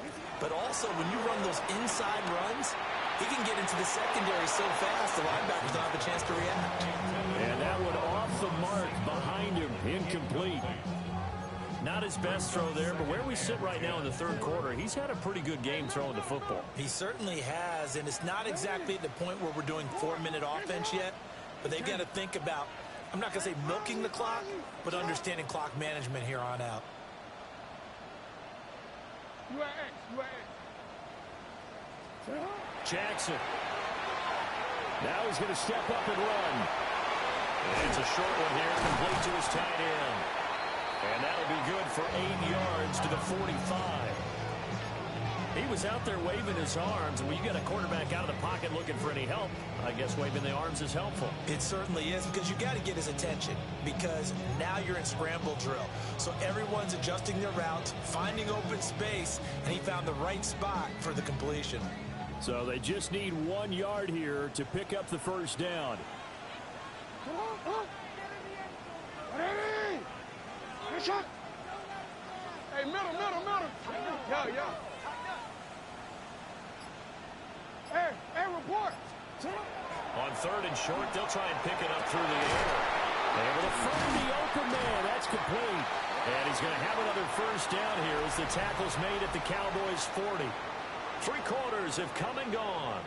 but also when you run those inside runs, he can get into the secondary so fast the linebackers don't have a chance to react. And that one off the mark behind him, incomplete. Not his best throw there, but where we sit right now in the third quarter, he's had a pretty good game throwing the football. He certainly has, and it's not exactly at the point where we're doing 4-minute offense yet, but they've got to think about, I'm not going to say milking the clock, but understanding clock management here on out. Jackson. Now he's going to step up and run. And it's a short one here, complete to his tight end. And that'll be good for 8 yards to the 45. He was out there waving his arms, and when you get a quarterback out of the pocket looking for any help, I guess waving the arms is helpful. It certainly is, because you got to get his attention, because now you're in scramble drill. So everyone's adjusting their routes, finding open space, and he found the right spot for the completion. So they just need 1 yard here to pick up the first down. Hey, middle. Yeah. Hey, report. On 3rd and short, they'll try and pick it up through the air. Able to find the open man. That's complete. And he's going to have another first down here as the tackle's made at the Cowboys' 40. 3 quarters have come and gone.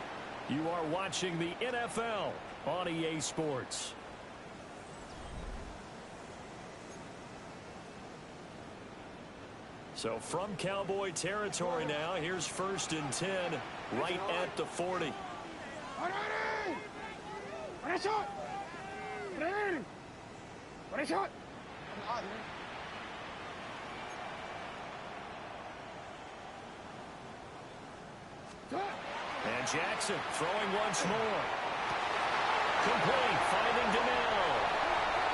You are watching the NFL on EA Sports. So from Cowboy territory now, here's 1st and 10 right at the 40. And Jackson throwing once more. Complete, finding Donnell.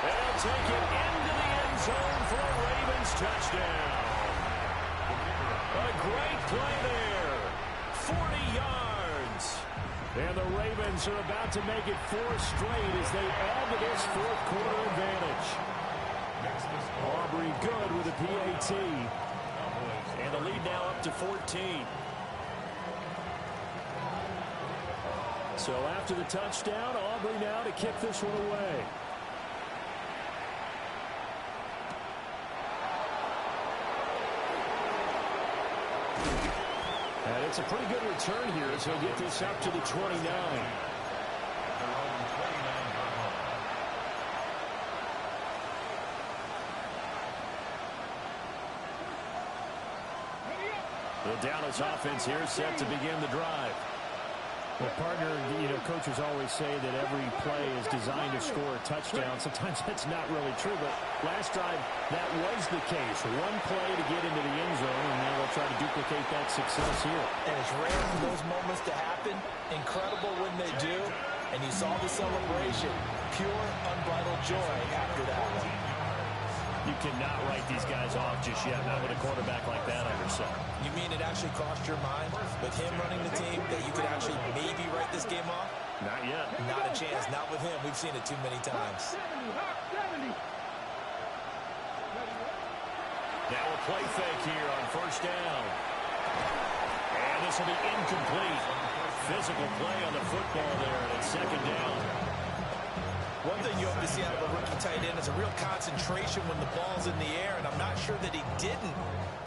They'll take it into the end zone for a Ravens touchdown. A great play there. 40 yards. And the Ravens are about to make it 4 straight as they add to this fourth quarter advantage. Aubrey good with a PAT. And the lead now up to 14. So after the touchdown, Aubrey now to kick this one away. And it's a pretty good return here as he'll get this up to the 29. The Dallas offense here set to begin the drive. Well, partner, coaches always say that every play is designed to score a touchdown. Sometimes that's not really true, but last drive, that was the case. 1 play to get into the end zone, and now they'll try to duplicate that success here. And it's rare for those moments to happen. Incredible when they do. And you saw the celebration. Pure, unbridled joy after that one. You cannot write these guys off just yet, not with a quarterback like that under center. You mean it actually crossed your mind with him running the team that you could actually maybe write this game off? Not yet. Not a chance. Not with him. We've seen it too many times. Now a play fake here on 1st down. And this will be incomplete. Physical play on the football there, and it's 2nd down. One thing you hope to see out of a rookie tight end is a real concentration when the ball's in the air, and I'm not sure that he didn't,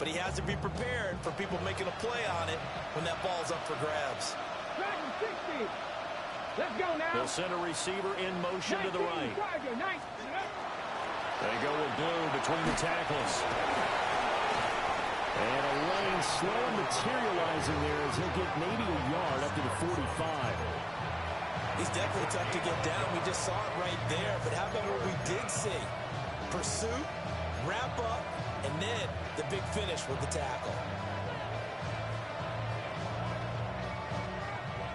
but he has to be prepared for people making a play on it when that ball's up for grabs. Let's go now. They'll send a receiver in motion to the right. They go with blue between the tackles. And a lane slow materializing there as he'll get maybe a yard up to the 45. He's definitely tough to get down. We just saw it right there. But how about what we did see? Pursuit, wrap up, and then the big finish with the tackle.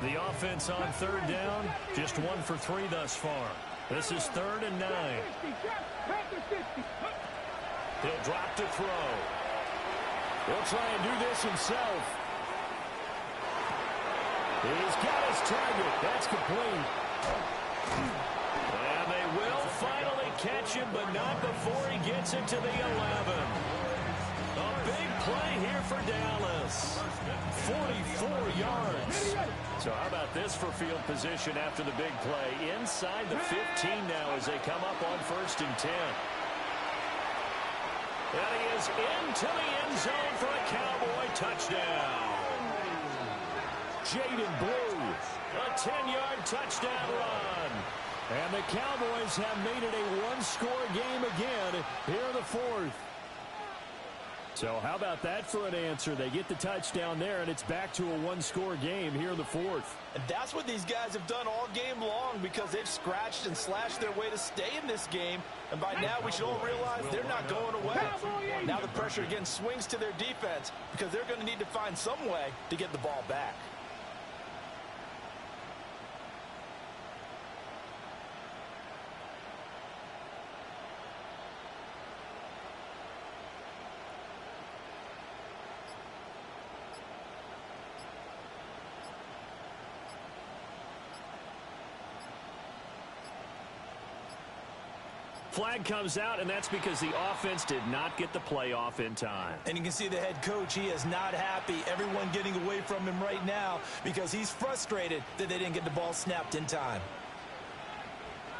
The offense on third down, just 1 for 3 thus far. This is 3rd and 9. He'll drop to throw. He'll try and do this himself. He's got his target. That's complete. And they will finally catch him, but not before he gets it to the 11. A big play here for Dallas. 44 yards. So how about this for field position after the big play? Inside the 15 now as they come up on 1st and 10. And he is into the end zone for a Cowboy touchdown. Jaden Blue, a 10-yard touchdown run. And the Cowboys have made it a one-score game again here in the 4th. So how about that for an answer? They get the touchdown there, and it's back to a one-score game here in the 4th. And that's what these guys have done all game long because they've scratched and slashed their way to stay in this game. And by now, we should all realize they're not going away. Now the pressure again swings to their defense because they're going to need to find some way to get the ball back. Flag comes out, and that's because the offense did not get the play off in time. And you can see the head coach, he is not happy. Everyone getting away from him right now because he's frustrated that they didn't get the ball snapped in time.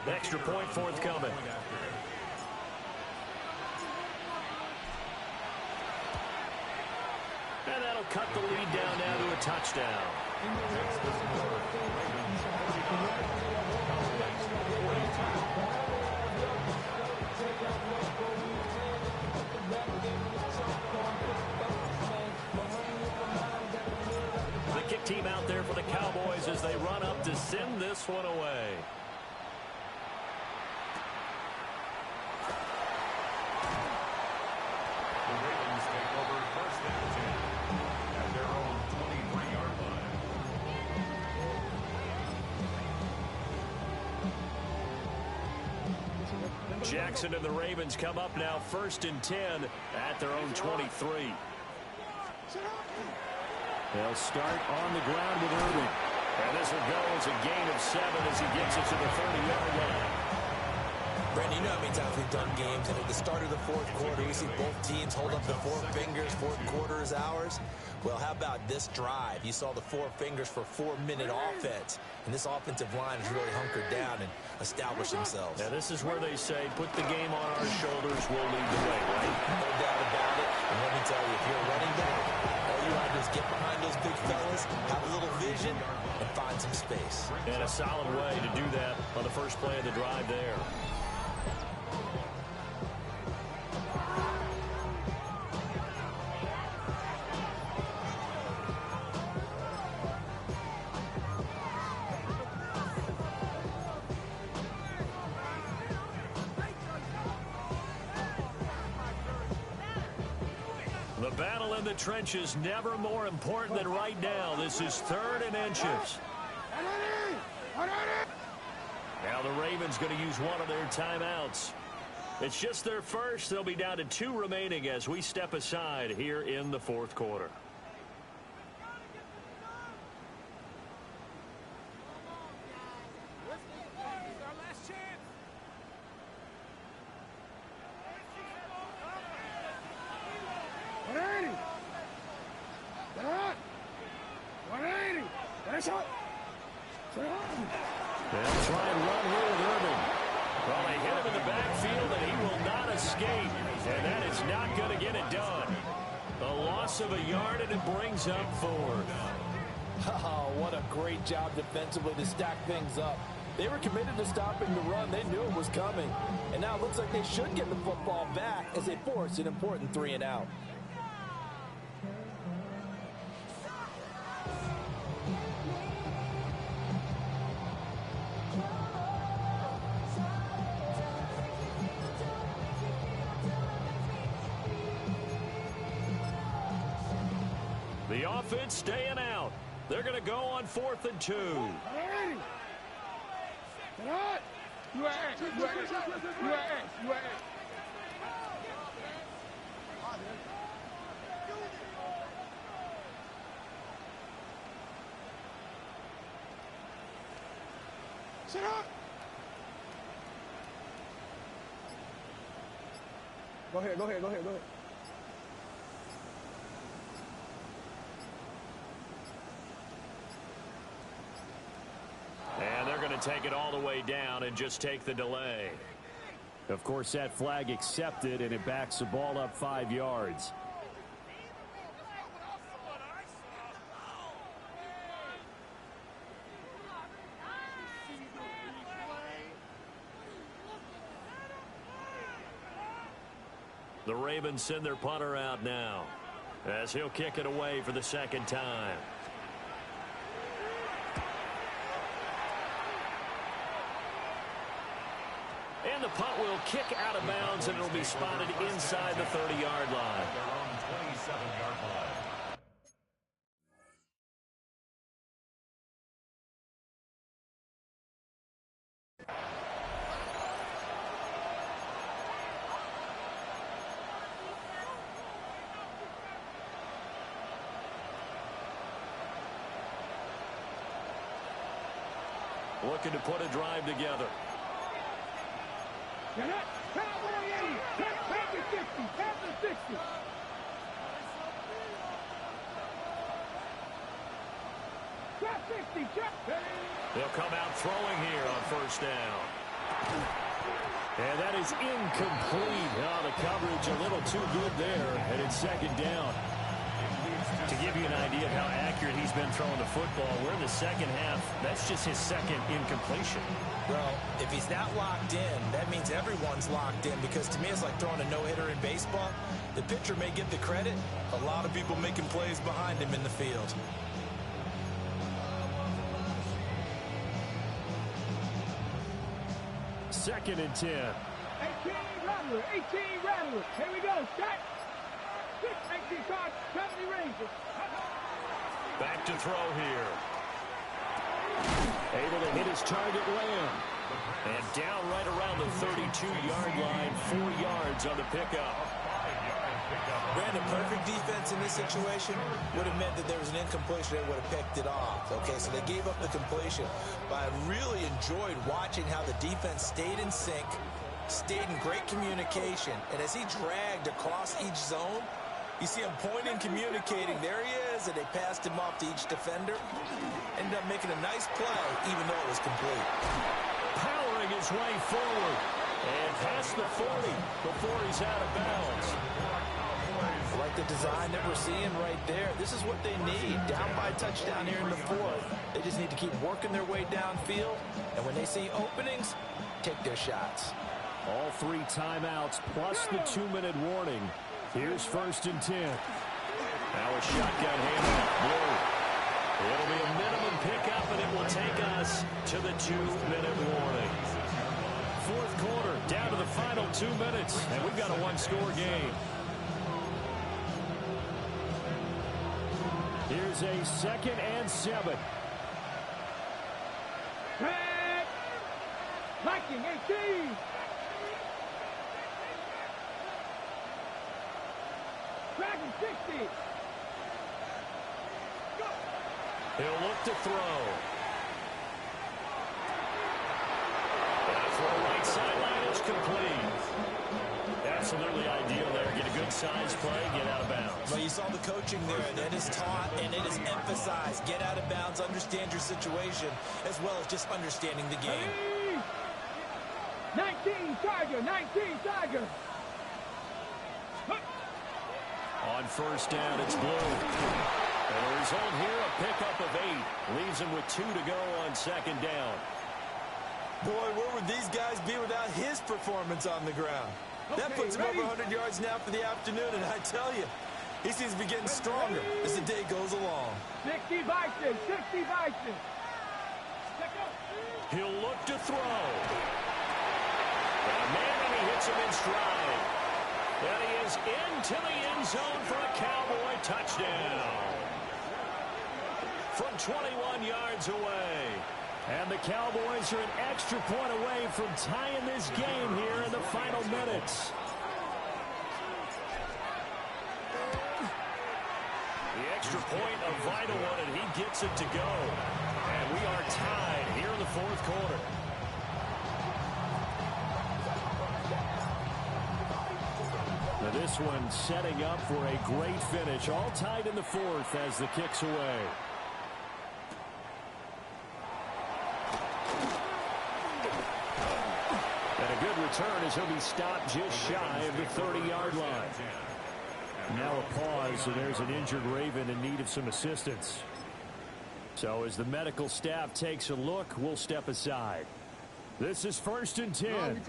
Extra point forthcoming. And that'll cut the lead down now to a touchdown. The kick team out there for the Cowboys as they run up to send this one away. The Ravens take over 1st and 10 at their own 23-yard line. Jackson and the Ravens come up now 1st and 10 at their own 23. They'll start on the ground with Irving. And this will go as a gain of 7 as he gets it to the 30-yard line. Brandon, you know how many times we've done games, and at the start of the 4th quarter, we see both teams hold up the 4 fingers, 4th quarter is ours. Well, how about this drive? You saw the 4 fingers for 4-minute offense, and this offensive line has really hunkered down and established themselves. Now, this is where they say, put the game on our shoulders, we'll lead the way, right? No doubt about it, and let me tell you, if you're a running back, all you want to do is get behind those big fellas, have a little vision, and find some space. And a solid way to do that on the first play of the drive there. The battle in the trenches never more important than right now. This is 3rd and inches. Now the Ravens going to use one of their timeouts. It's just their first. They'll be down to 2 remaining as we step aside here in the 4th quarter. They'll try and run here with Irving. Well, they hit him in the backfield, and he will not escape. And that is not going to get it done. A loss of a yard, and it brings up 4th. Oh, what a great job defensively to stack things up. They were committed to stopping the run. They knew it was coming. And now it looks like they should get the football back as they force an important 3 and out. The offense staying out. They're going to go on 4th and 2. You are X. Sit up. Go ahead. And they're going to take it all the way down and just take the delay. Of course, that flag accepted, and it backs the ball up 5 yards. The Ravens send their punter out now as he'll kick it away for the 2nd time. And the punt will kick out of bounds, and it'll be spotted inside the 30-yard line. Their own 27-yard line. Looking to put a drive together. Get it. Cowboy 80. Take the 60. Take the 60. Check 60. Check. They'll come out throwing here on 1st down. And that is incomplete. Oh, the coverage a little too good there, and it's 2nd down. To give you an idea of how accurate he's been throwing the football, we're in the 2nd half. That's just his 2nd incompletion. Well, if he's not locked in, that means everyone's locked in, because to me it's like throwing a no-hitter in baseball. The pitcher may get the credit. A lot of people making plays behind him in the field. Second and 10. 18 Rattler. 18 Rattler. Here we go. Set. 18 card. 70 Rangers. Back to throw here. Able to hit his target, Lamb. And down right around the 32-yard line, 4 yards on the pickup. Brandon, perfect defense in this situation would have meant that there was an incompletion. They would have picked it off. Okay, so they gave up the completion. But I really enjoyed watching how the defense stayed in sync, stayed in great communication. And as he dragged across each zone, you see him pointing, communicating. There he is, and they passed him off to each defender. Ended up making a nice play, even though it was complete. Powering his way forward. And past the 40 before he's out of bounds. I like the design that we're seeing right there. This is what they need. Down by a touchdown here in the 4th. They just need to keep working their way downfield. And when they see openings, take their shots. All 3 timeouts plus the 2-minute warning. Here's 1st and 10. Now a shotgun handoff. Blue. It'll be a minimum pickup, and it will take us to the 2-minute warning. 4th quarter, down to the final 2 minutes, and we've got a 1-score game. Here's a 2nd and 7. Back. Viking 18. Dragon 60. He'll look to throw. And for the right sideline, it's complete. Absolutely ideal there. Get a good size play, get out of bounds. Well, you saw the coaching there, and it is taught and it is emphasized. Get out of bounds, understand your situation, as well as just understanding the game. 19 Tiger, 19 Tiger. On first down, it's Blue. And the result here, a pickup of 8. Leaves him with 2 to go on second down. Boy, where would these guys be without his performance on the ground? That puts him over 100 yards now for the afternoon, and I tell you, he seems to be getting stronger as the day goes along. 60 Bison, 60 Bison. He'll look to throw. And man, he hits him in stride. And he is into the end zone for a Cowboy touchdown. From 21 yards away. And the Cowboys are an extra point away from tying this game here in the final minutes. The extra point, a vital one, and he gets it to go. And we are tied here in the fourth quarter. Now this one setting up for a great finish. All tied in the fourth as the kick's away. And a good return as he'll be stopped just shy of the 30-yard line. Now a pause, and there's an injured Raven in need of some assistance. So as the medical staff takes a look, we'll step aside. This is 1st and 10.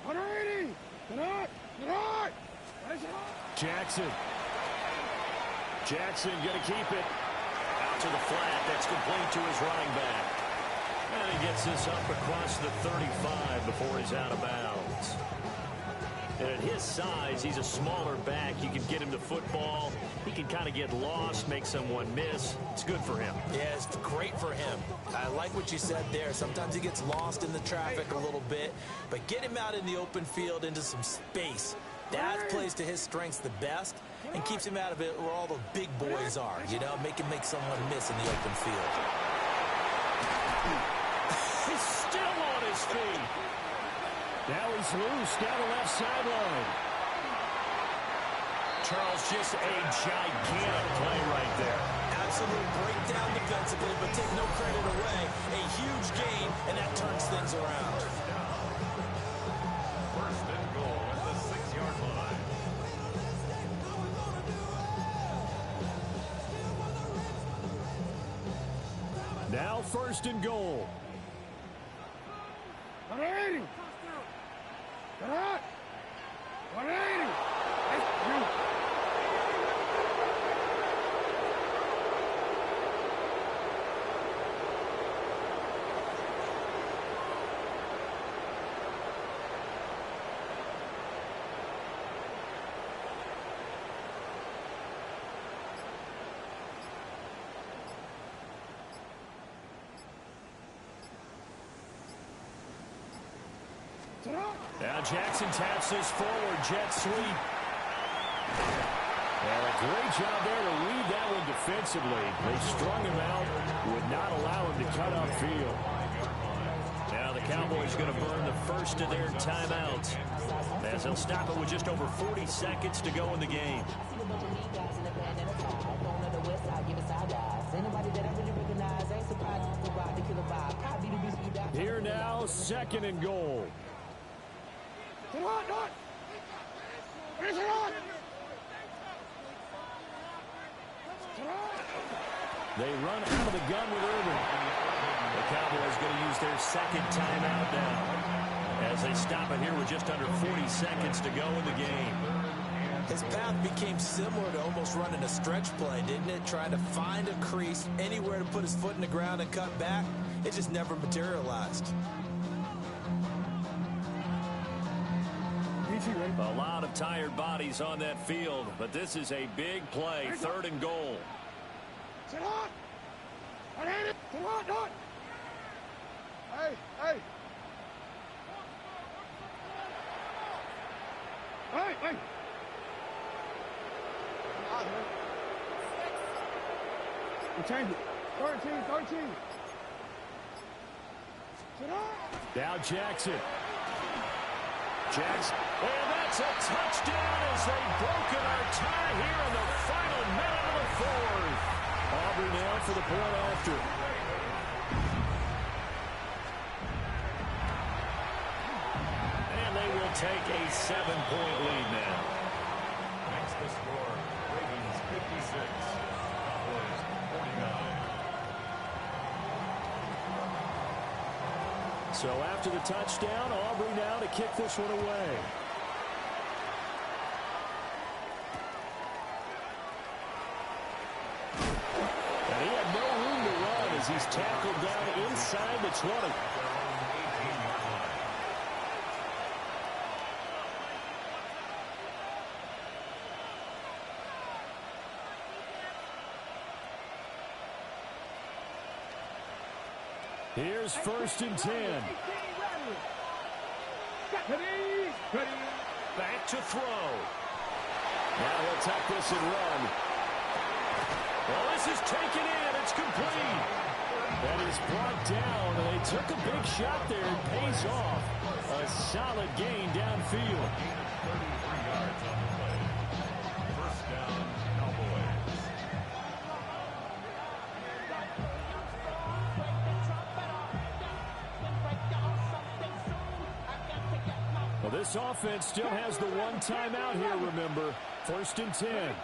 180. Jackson going to keep it. Out to the flat. That's complete to his running back. And he gets this up across the 35 before he's out of bounds. And at his size, he's a smaller back. You can get him the football. He can kind of get lost, make someone miss. It's good for him. Yeah, it's great for him. I like what you said there. Sometimes he gets lost in the traffic a little bit, but get him out in the open field into some space. That plays to his strengths the best and keeps him out of it where all the big boys are, you know, make someone miss in the open field. He's still on his feet. Now he's loose down the left sideline. Charles, just a gigantic play right there. Absolute breakdown defensively, but take no credit away. A huge gain, and that turns things around. First and goal at the 6-yard line. Now 1st and goal. 180. 180. Now Jackson taps this forward, jet sweep. And a great job there to read that one defensively. They strung him out, would not allow him to cut upfield. Now the Cowboys going to burn the first of their timeouts as they'll stop it with just over 40 seconds to go in the game. Here now, 2nd and goal. They run out of the gun with Urban. The Cowboys going to use their 2nd timeout now as they stop it here with just under 40 seconds to go in the game. His path became similar to almost running a stretch play, didn't it? Trying to find a crease, anywhere to put his foot in the ground and cut back. It just never materialized. A lot of tired bodies on that field, but this is a big play. 3rd and goal. Hey. We change it. 13. Now Jackson. And that's a touchdown as they've broken our tie here in the final minute of the 4th. Aubrey now for the point after. take a 7-point lead now. Next the score, Ravens 56, Cowboys 49. So after the touchdown, Aubrey now to kick this one away. And he had no room to run as he's tackled down inside the 20. Here's 1st and 10. Back to throw. Now he'll tuck this and run. Well, this is taken in. It's complete. That is brought down, and they took a big shot there. It pays off. A solid gain downfield. 33 yards on the play. First down, Cowboys. Well, this offense still has the one timeout here, remember. 1st and 10.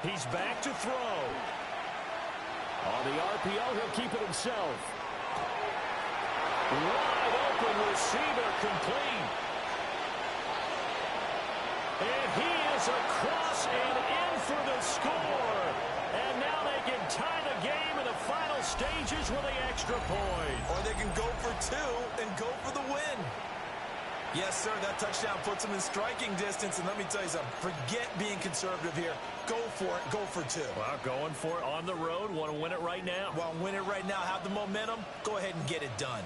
He's back to throw. On the RPO, he'll keep it himself. Wide open receiver complete. And he is across and in for the score. And now they can tie the game in the final stages with the extra point. Or they can go for 2 and go for the win. Yes, sir, that touchdown puts them in striking distance. And let me tell you something, forget being conservative here. Go for it. Go for 2. Well, going for it on the road. Want to win it right now. Well, win it right now. Have the momentum. Go ahead and get it done.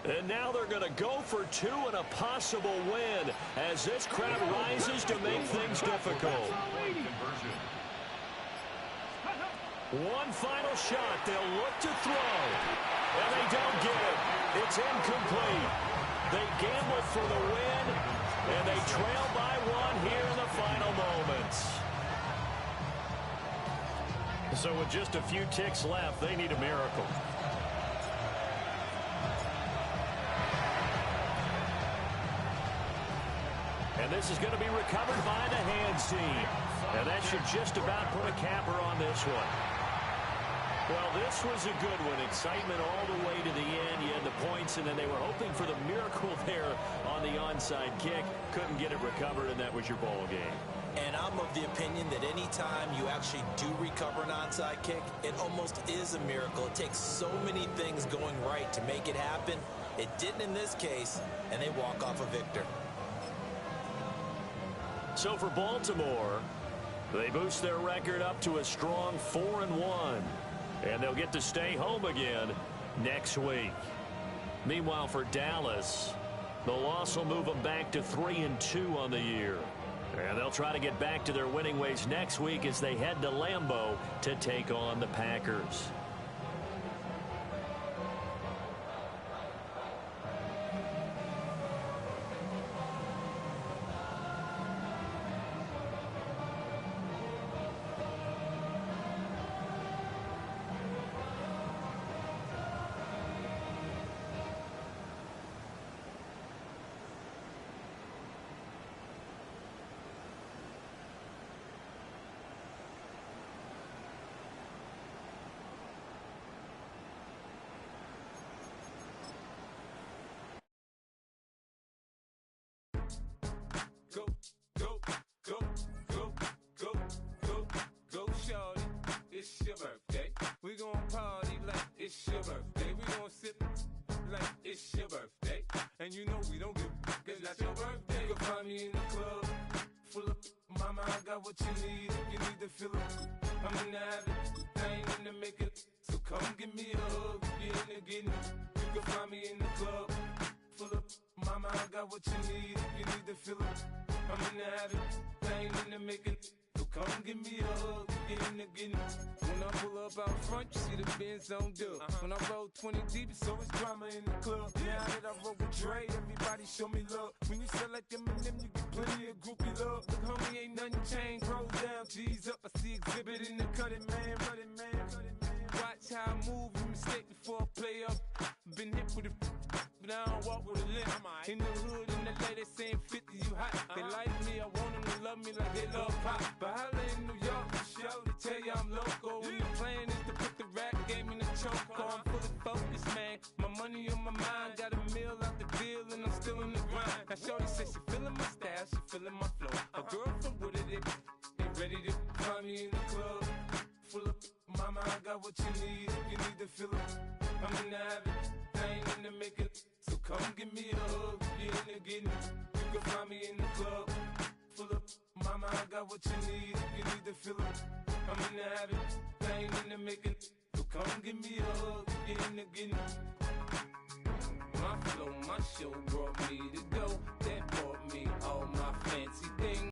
And now they're going to go for 2 and a possible win as this crowd rises to make things difficult. One final shot. They'll look to throw. And they don't get it. It's incomplete. They gambled for the win, and they trail by 1 here in the final moments. So with just a few ticks left, they need a miracle. And this is going to be recovered by the hands team. And that should just about put a capper on this one. Well, this was a good one. Excitement all the way to the end. You had the points, and then they were hoping for the miracle there on the onside kick. Couldn't get it recovered, and that was your ball game. And I'm of the opinion that any time you actually do recover an onside kick, it almost is a miracle. It takes so many things going right to make it happen. It didn't in this case, and they walk off a victor. So for Baltimore, they boost their record up to a strong 4-1. And they'll get to stay home again next week. Meanwhile, for Dallas, the loss will move them back to 3-2 on the year. And they'll try to get back to their winning ways next week as they head to Lambeau to take on the Packers. It's your birthday. We gon' party like it's your birthday. We gon' sip like it's your birthday. And you know we don't give cause that's your birthday. You can find me in the club, full of mama, I got what you need. If you need to fill it, I'm in the habit, I ain't in the make it. So come give me a hug, if you're in the getting. You can find me in the club, full of mama. Mama, I got what you need if you need to feel it. I'm in the habit, I ain't in the making. So come give me a hug, get in the getting. When I pull up out front, you see the Benz on dub. When I roll 20 deep, it's always drama in the club. Now that I roll with Dre, everybody show me love. When you sell like Eminem, you get plenty of groupie love. Look, homie, ain't nothing changed. Roll down, G's up. I see exhibit in the cutting, man. Running, man. Watch how I move, you mistake before I play up. Been hit with a but I don't walk with a limp. In the hood, in the LA, they saying 50, you hot. They like me, I want them to love me like they love pop. But holla in New York, for show to tell you I'm loco. And the plan is to put the rap game in the choke. I'm fully focused, man. My money on my mind, got a meal out the deal, and I'm still in the grind. Now shorty says she feeling my style, she feeling my flow. A girl from Wooded, they ready to find me in the club. Full of mama, I got what you need if you need to feel it. I'm in the habit, I ain't in the making. So come give me a hug, get in the getting. You can find me in the club. Full of mama, I got what you need if you need to feel it. I'm in the habit, I ain't in the making. So come give me a hug, get in the getting. My flow, my show brought me to go. That brought me all my fancy things.